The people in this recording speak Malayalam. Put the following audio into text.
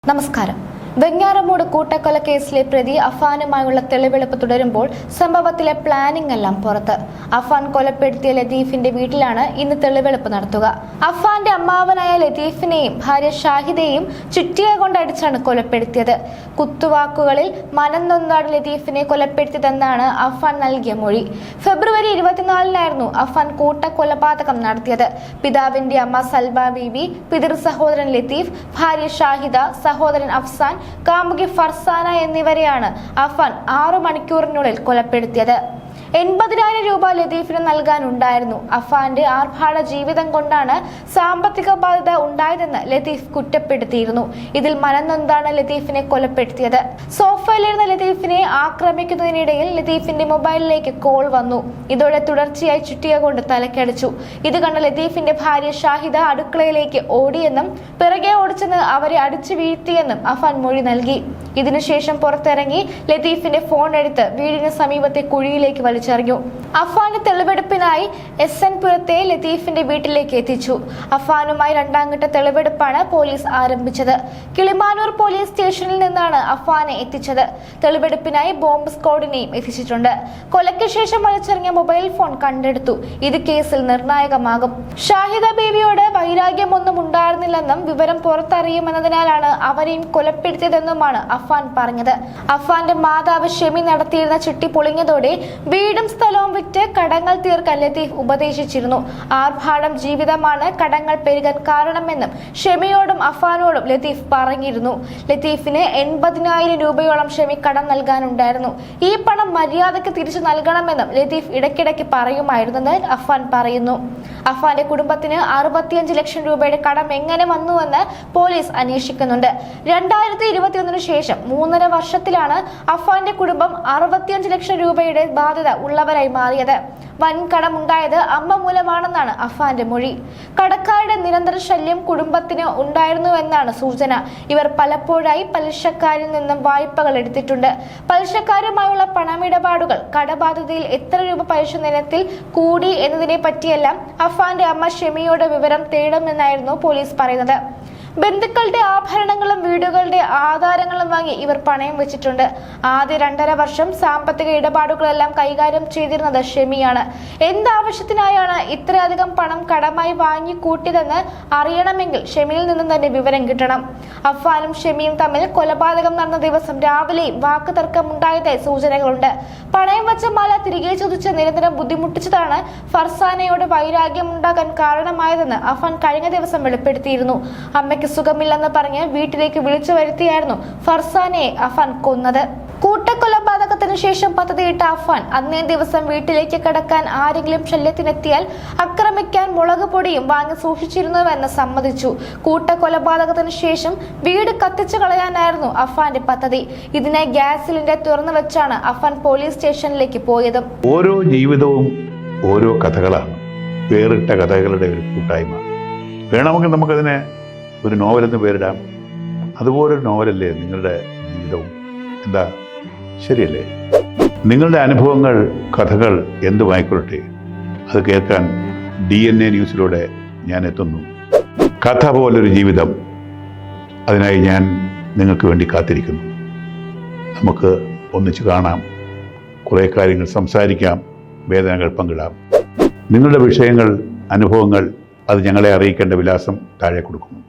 നമസ്കാരം. വെഞ്ഞാറമൂട് കൂട്ടക്കൊലക്കേസിലെ പ്രതി അഫാനുമായുള്ള തെളിവെടുപ്പ് തുടരുമ്പോൾ സംഭവത്തിലെ പ്ലാനിംഗ് എല്ലാം പുറത്ത്. അഫാൻ കൊലപ്പെടുത്തിയ ലത്തീഫിന്റെ വീട്ടിലാണ് ഇന്ന് തെളിവെടുപ്പ് നടത്തുക. അഫാന്റെ അമ്മാവനായ ലത്തീഫിനെയും ഭാര്യ ഷാഹിദയെയും ചുറ്റിക കൊണ്ടടിച്ചാണ് കൊലപ്പെടുത്തിയത്. കുത്തുവാക്കുകളിൽ മനം നൊന്താണ് ലത്തീഫിനെ കൊലപ്പെടുത്തിയതെന്നാണ് അഫാൻ നൽകിയ മൊഴി. ഫെബ്രുവരി 24-നായിരുന്നു അഫാൻ കൂട്ടക്കൊലപാതകം നടത്തിയത്. പിതാവിന്റെ അമ്മ സൽബ ബീബി, പിതൃ സഹോദരൻ ലത്തീഫ്, ഭാര്യ ഷാഹിദ, സഹോദരൻ അഫ്സാൻ, കാമുകി ഫർസാന എന്നിവരെയാണ് അഫാൻ 6 മണിക്കൂറിനുള്ളിൽ കൊലപ്പെടുത്തിയത്. 80,000 രൂപ ലത്തീഫിന് നൽകാനുണ്ടായിരുന്നു. അഫാന്റെ ആർഭാട ജീവിതം കൊണ്ടാണ് സാമ്പത്തിക ബാധ്യത ഉണ്ടായതെന്ന് ലത്തീഫ് കുറ്റപ്പെടുത്തിയിരുന്നു. ഇതിൽ മനംനൊന്താണ് ലത്തീഫിനെ കൊലപ്പെടുത്തിയത്. സോഫയിലിരുന്ന ലത്തീഫിനെ ആക്രമിക്കുന്നതിനിടയിൽ ലത്തീഫിന്റെ മൊബൈലിലേക്ക് കോൾ വന്നു. ഇതോടെ തുടർച്ചയായി ചുറ്റിക കൊണ്ട് തലക്കടിച്ചു. ഇത് കണ്ട ലത്തീഫിന്റെ ഭാര്യ ഷാഹിദ അടുക്കളയിലേക്ക് ഓടിയെന്നും പിറകെ ഓടിച്ചെന്ന് അവരെ അടിച്ചു വീഴ്ത്തിയെന്നും അഫാൻ മൊഴി നൽകി. ഇതിനുശേഷം പുറത്തിറങ്ങി ലത്തീഫിന്റെ ഫോൺ എടുത്ത് വീടിന് സമീപത്തെ കുഴിയിലേക്ക് വലിച്ചെറിഞ്ഞു. അഫാന്റെ തെളിവെടുപ്പിനായി SN പുരത്തെ ലത്തീഫിന്റെ വീട്ടിലേക്ക് എത്തിച്ചു. അഫാനുമായി 2ാം ഘട്ട തെളിവെടുപ്പാണ് പോലീസ് ആരംഭിച്ചത്. കിളിമാനൂർ പോലീസ് സ്റ്റേഷനിൽ നിന്നാണ് അഫാനെ എത്തിച്ചത്. തെളിവെടുപ്പിനായി ബോംബ് സ്ക്വാഡിനെയും എത്തിച്ചിട്ടുണ്ട്. കൊലയ്ക്ക് ശേഷം വലിച്ചെറിഞ്ഞ മൊബൈൽ ഫോൺ കണ്ടെടുത്തു. ഇത് കേസിൽ നിർണായകമാകും. ഷാഹിദ ബീവിയോട് വൈരാഗ്യമൊന്നും ഉണ്ടായിരുന്നില്ലെന്നും വിവരം പുറത്തറിയുമെന്നതിനാലാണ് അവരെയും കൊലപ്പെടുത്തിയതെന്നുമാണ് അഫാൻ പറഞ്ഞത്. അഫാന്റെ മാതാവ് ഷെമി നടത്തിയിരുന്ന ചിട്ടി പൊളിഞ്ഞതോടെ വീടും സ്ഥലവും വിറ്റ് കടങ്ങൾ തീർക്കാൻ ലത്തീഫ് ഉപദേശിച്ചിരുന്നു. ആർഭാടം ജീവിതമാണ് കടങ്ങൾ പെരുകാൻ കാരണമെന്നും ഷെമിയോടും അഫാനോടും ലത്തീഫ് പറഞ്ഞിരുന്നു. ലത്തീഫിന് 80,000 രൂപയോളം ഷെമി കടം നൽകാനുണ്ടായിരുന്നു. ഈ പണം മര്യാദയ്ക്ക് തിരിച്ചു നൽകണമെന്നും ലത്തീഫ് ഇടയ്ക്കിടയ്ക്ക് പറയുമായിരുന്നെന്ന് അഫാൻ പറയുന്നു. അഫാന്റെ കുടുംബത്തിന് 65 ലക്ഷം രൂപയുടെ കടം എങ്ങനെ വന്നുവെന്ന് പോലീസ് അന്വേഷിക്കുന്നുണ്ട്. 2021 ശേഷം 3.5 വർഷത്തിലാണ് അഫാന്റെ കുടുംബം 65 ലക്ഷം രൂപയുടെ ബാധ്യത ഉള്ളവരായി മാറിയത്. വൻ കടമുണ്ടായത് അമ്മ മൂലമാണെന്നാണ് അഫാന്റെ മൊഴി. കടക്കാരുടെ നിരന്തര ശല്യം കുടുംബത്തിന് ഉണ്ടായിരുന്നുവെന്നാണ് സൂചന. ഇവർ പലപ്പോഴായി പലിശക്കാരിൽ നിന്നും വായ്പകൾ എടുത്തിട്ടുണ്ട്. പലിശക്കാരുമായുള്ള പണമിടപാടുകൾ, കടബാധ്യതയിൽ എത്ര രൂപ പലിശ നിരത്തിൽ കൂടി എന്നതിനെ പറ്റിയെല്ലാം അഫാന്റെ അമ്മ ഷെമിയോട് വിവരം തേടുമെന്നായിരുന്നു പോലീസ് പറയുന്നത്. ബന്ധുക്കളുടെ ആഭരണങ്ങളും വീടുകളുടെ ആധാരങ്ങളും വാങ്ങി ഇവർ പണയം വെച്ചിട്ടുണ്ട്. ആദ്യ 2.5 വർഷം സാമ്പത്തിക ഇടപാടുകളെല്ലാം കൈകാര്യം ചെയ്തിരുന്നത് ഷെമിയാണ്. എന്താവശ്യത്തിനായാണ് ഇത്രയധികം പണം കടമായി വാങ്ങി കൂട്ടിയതെന്ന് അറിയണമെങ്കിൽ ഷെമിയിൽ നിന്നും തന്നെ വിവരം കിട്ടണം. അഫാനും ഷെമിയും തമ്മിൽ കൊലപാതകം നടന്ന ദിവസം രാവിലെയും വാക്ക് തർക്കമുണ്ടായതായി സൂചനകളുണ്ട്. പണയം വെച്ച മാല തിരികെ ചോദിച്ച് നിരന്തരം ബുദ്ധിമുട്ടിച്ചതാണ് ഫർസാനയോട് വൈരാഗ്യം ഉണ്ടാകാൻ കാരണമായതെന്ന് അഫാൻ കഴിഞ്ഞ ദിവസം വെളിപ്പെടുത്തിയിരുന്നു. അമ്മയ്ക്ക് സുഖമില്ലെന്ന് പറഞ്ഞ് വീട്ടിലേക്ക് വിളിച്ചു വരുത്തിയായിരുന്നു ഫർസാനയെ അഫാൻ കൊന്നത്. കൂട്ടക്കൊലപാതകത്തിന് ശേഷം പദ്ധതിയിട്ട അഫാൻ അന്നേ ദിവസം വീട്ടിലേക്ക് കടക്കാൻ ആരെങ്കിലും ശല്യത്തിനെത്തിയാൽ ആക്രമിക്കാൻ മുളക് പൊടിയും വാങ്ങി സൂക്ഷിച്ചിരുന്നുവെന്ന് സമ്മതിച്ചു. കൂട്ടക്കൊലപാതകത്തിന് ശേഷം വീട് കത്തിച്ചു കളയാനായിരുന്നു അഫാന്റെ പദ്ധതി. ഇതിനായി ഗ്യാസ് സിലിണ്ടർ തുറന്നു വെച്ചാണ് അഫാൻ പോലീസ് സ്റ്റേഷനിലേക്ക് പോയതും. ഓരോ ജീവിതവും ഓരോ കഥകളാണ്, വേറിട്ട കഥകളുടെ ഒരു കൂട്ടായ്മ. വേണമെങ്കിൽ നമുക്കതിനെ ഒരു നോവലെന്ന് പേരിടാം. അതുപോലൊരു നോവലല്ലേ നിങ്ങളുടെ ജീവിതവും? എന്താ, ശരിയല്ലേ? നിങ്ങളുടെ അനുഭവങ്ങൾ, കഥകൾ എന്തുമായിക്കൊള്ളട്ടെ, അത് കേൾക്കാൻ DNA ന്യൂസിലൂടെ ഞാൻ എത്തുന്നു. കഥ പോലൊരു ജീവിതം, അതിനായി ഞാൻ നിങ്ങൾക്ക് വേണ്ടി കാത്തിരിക്കുന്നു. നമുക്ക് ഒന്നിച്ച് കാണാം, കുറേ കാര്യങ്ങൾ സംസാരിക്കാം, വേദനകൾ പങ്കിടാം. നിങ്ങളുടെ വിഷയങ്ങൾ, അനുഭവങ്ങൾ അത് ഞങ്ങളെ അറിയിക്കേണ്ട വിലാസം താഴെ കൊടുക്കുന്നു.